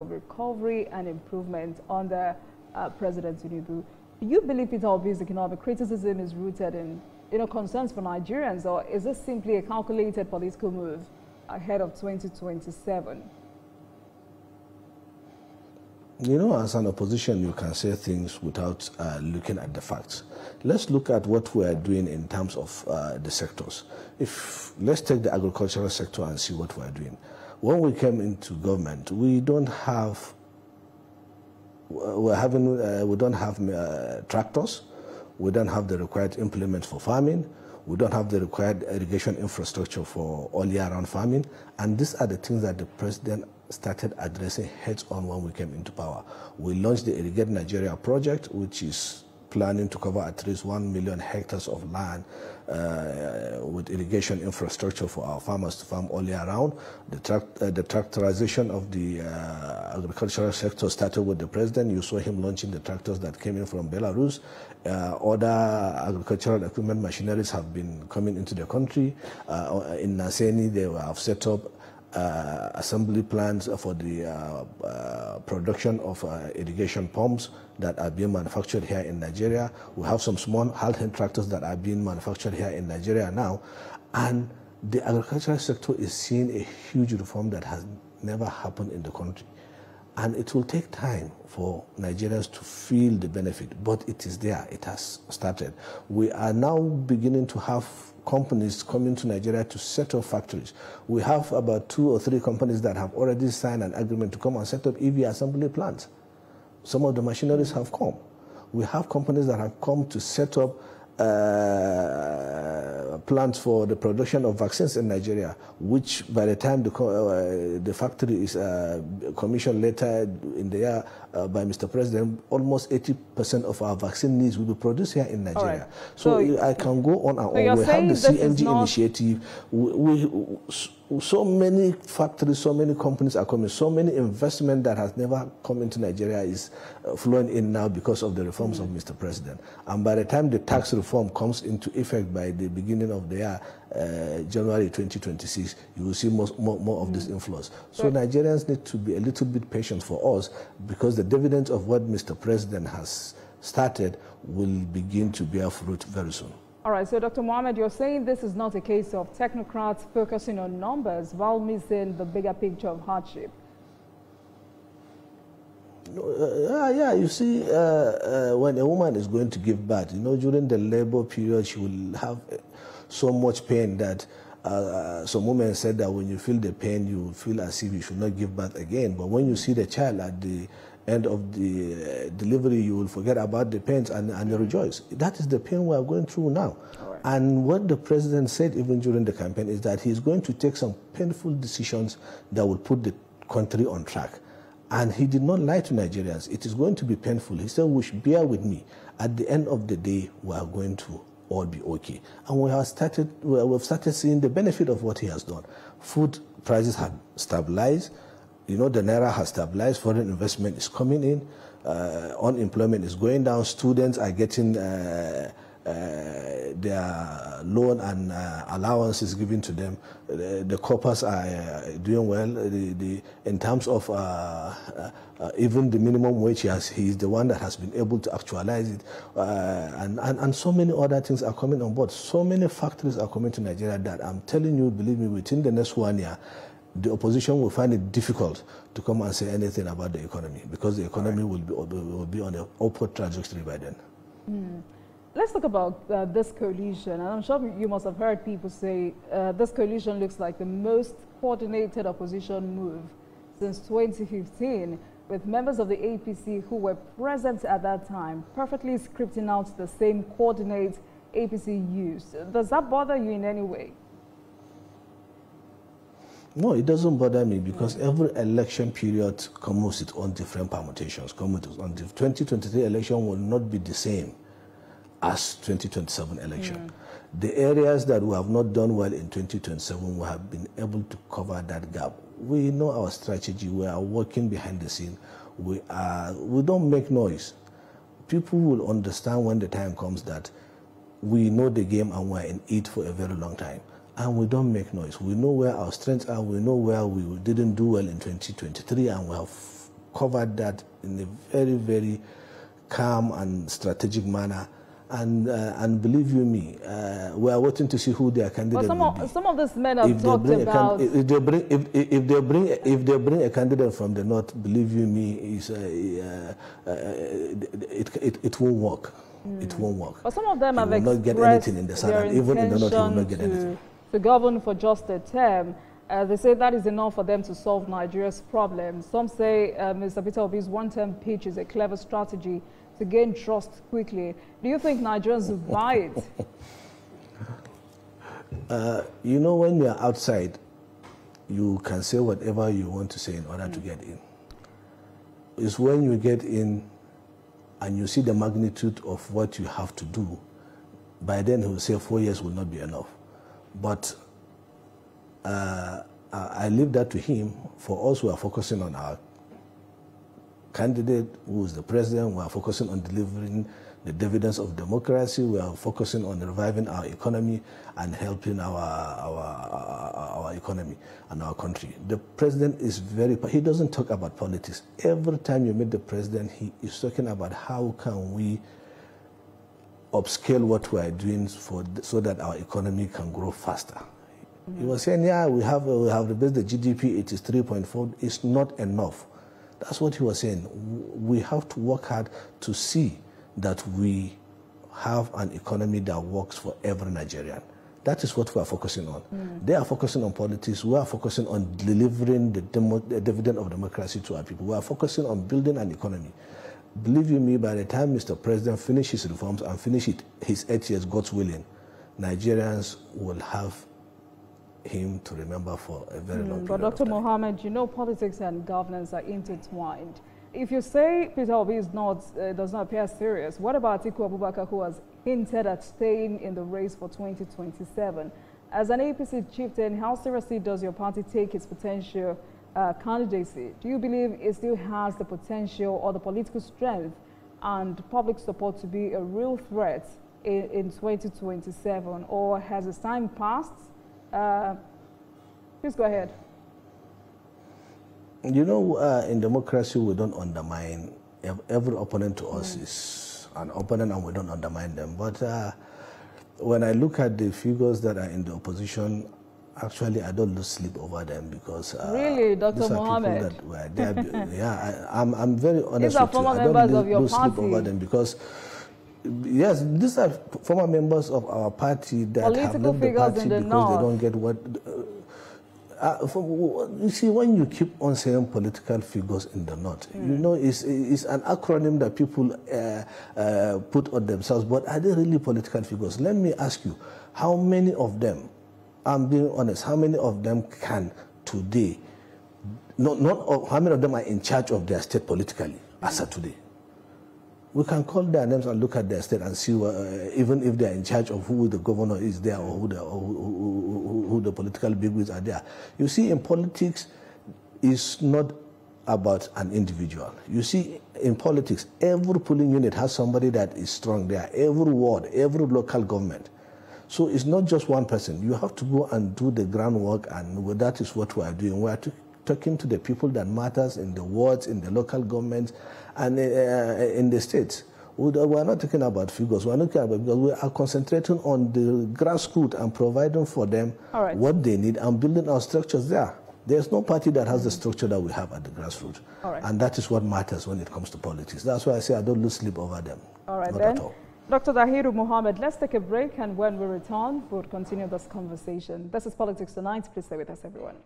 of recovery and improvement under President Tinubu. Do you believe Peter Obi's economic criticism is rooted in concerns for Nigerians, or is this simply a calculated political move ahead of 2027? As an opposition, you can say things without looking at the facts. Let's look at what we are doing in terms of the sectors. Let's take the agricultural sector and see what we are doing. When we came into government, we don't have tractors. We don't have the required implements for farming. We don't have the required irrigation infrastructure for all year round farming. And these are the things that the president started addressing heads on when we came into power. We launched the Irrigate Nigeria project, which is planning to cover at least 1 million hectares of land with irrigation infrastructure for our farmers to farm all year round. The tractorization of the agricultural sector started with the president. You saw him launching the tractors that came in from Belarus. Other agricultural equipment machineries have been coming into the country. In Naseni, they have set up assembly plants for the production of irrigation pumps that are being manufactured here in Nigeria. We have some small hand tractors that are being manufactured here in Nigeria now. And the agricultural sector is seeing a huge reform that has never happened in the country. And it will take time for Nigerians to feel the benefit, but it is there, it has started. We are now beginning to have companies coming to Nigeria to set up factories. We have about 2 or 3 companies that have already signed an agreement to come and set up EV assembly plants. Some of the machineries have come. We have companies that have come to set up plants for the production of vaccines in Nigeria, which by the time the factory is commissioned later in the year by Mr. President, almost 80% of our vaccine needs will be produced here in Nigeria. Right. So I can go on and on. We have the CNG initiative. So many factories, so many companies are coming, so many investment that has never come into Nigeria is flowing in now because of the reforms of Mr. President. And by the time the tax reform comes into effect by the beginning of the year, January 2026, you will see more of this influence. So Nigerians need to be a little bit patient for us, because the dividends of what Mr. President has started will begin to bear fruit very soon. All right, so Dr. Muhammed, you're saying this is not a case of technocrats focusing on numbers while missing the bigger picture of hardship. Yeah, you see, when a woman is going to give birth, during the labor period, she will have so much pain that some women said that when you feel the pain, you feel as if you should not give birth again. But when you see the child at the end of the delivery, you will forget about the pains and rejoice. That is the pain we are going through now. Right. And what the president said even during the campaign is that he's going to take some painful decisions that will put the country on track. And he did not lie to Nigerians. It is going to be painful. He said, bear with me. At the end of the day, we are going to all be okay. And we've started seeing the benefit of what he has done. Food prices have stabilized. The Naira has stabilized, foreign investment is coming in, unemployment is going down, students are getting their loan and allowances given to them, the corpers are doing well, in terms of even the minimum wage, he is the one that has been able to actualize it, and so many other things are coming on board. So many factories are coming to Nigeria that I'm telling you, believe me, within the next 1 year, the opposition will find it difficult to come and say anything about the economy, because the economy will be on an upward trajectory by then. Let's talk about this coalition. And I'm sure you must have heard people say this coalition looks like the most coordinated opposition move since 2015, with members of the APC who were present at that time perfectly scripting out the same coordinates APC used. Does that bother you in any way? No, it doesn't bother me, because every election period comes with its own different permutations. 2023 election will not be the same as 2027 election. The areas that we have not done well in 2027, we have been able to cover that gap. We know our strategy. We are working behind the scene. We don't make noise. People will understand when the time comes that we know the game and we're in it for a very long time. And we don't make noise. We know where our strengths are. We know where we didn't do well in 2023, and we have covered that in a very, very calm and strategic manner. And believe you me, we are waiting to see who their candidate will be. Some of these men have talked about... If they bring a candidate from the north, believe you me, it won't work. It won't work. But some of them have expressed not get anything in the south, even in the north, you will not get anything. To govern for just a term. They say that is enough for them to solve Nigeria's problems. Some say Mr. Peter Obi's one-term pitch is a clever strategy to gain trust quickly. Do you think Nigerians will buy it? You know, when you're outside, you can say whatever you want to say in order to get in. It's when you get in and you see the magnitude of what you have to do, by then he will say 4 years will not be enough. But I leave that to him. For us, we are focusing on our candidate, who is the president. We are focusing on delivering the dividends of democracy. We are focusing on reviving our economy and helping our economy and our country. The president is he doesn't talk about politics. Every time you meet the president, he is talking about how can we upscale what we are doing so that our economy can grow faster. He was saying, yeah, we have rebased the GDP, it is 3.4. It's not enough. That's what he was saying. We have to work hard to see that we have an economy that works for every Nigerian. That is what we are focusing on. They are focusing on politics. We are focusing on delivering the dividend of democracy to our people. We are focusing on building an economy. Believe you me, by the time Mr. President finishes his reforms and finishes his 8 years, God's willing, Nigerians will have him to remember for a very long period. But Dr. Muhammed, you know, politics and governance are intertwined. If you say Peter Obi is does not appear serious, what about Atiku Abubakar, who has hinted at staying in the race for 2027? As an APC chieftain, how seriously does your party take its potential candidacy? Do you believe it still has the potential or the political strength and public support to be a real threat in 2027, or has its time passed? Please go ahead. You know, in democracy, we don't undermine. Every opponent to us is an opponent, and we don't undermine them. But when I look at the figures that are in the opposition, actually, I don't lose sleep over them because really, Dr. Muhammed. That were there. Yeah, I'm very honest these are with you. former I members don't of your lose party. sleep over them because. Yes, these are former members of our party that political have left the party because they don't get what... you see, when you keep on saying political figures in the north, you know, it's an acronym that people put on themselves, but are they really political figures? Let me ask you, how many of them, I'm being honest, how many of them can today, how many of them are in charge of their state politically as of today? We can call their names and look at their state and see even if they are in charge of who the governor is there or who the political bigwigs are there. You see, in politics, it's not about an individual. You see, in politics, every polling unit has somebody that is strong there. Every ward, every local government. So it's not just one person. You have to go and do the groundwork, and that is what we are doing. We are talking to the people that matters in the wards, in the local governments, and in the states. We are not talking about figures. We are not talking about, because we are concentrating on the grassroots and providing for them what they need and building our structures there. There's no party that has the structure that we have at the grassroots. And that is what matters when it comes to politics. That's why I say I don't lose sleep over them. All right, then. Dr. Dahiru Muhammad, let's take a break, and when we return, we'll continue this conversation. This is Politics Tonight. Please stay with us, everyone.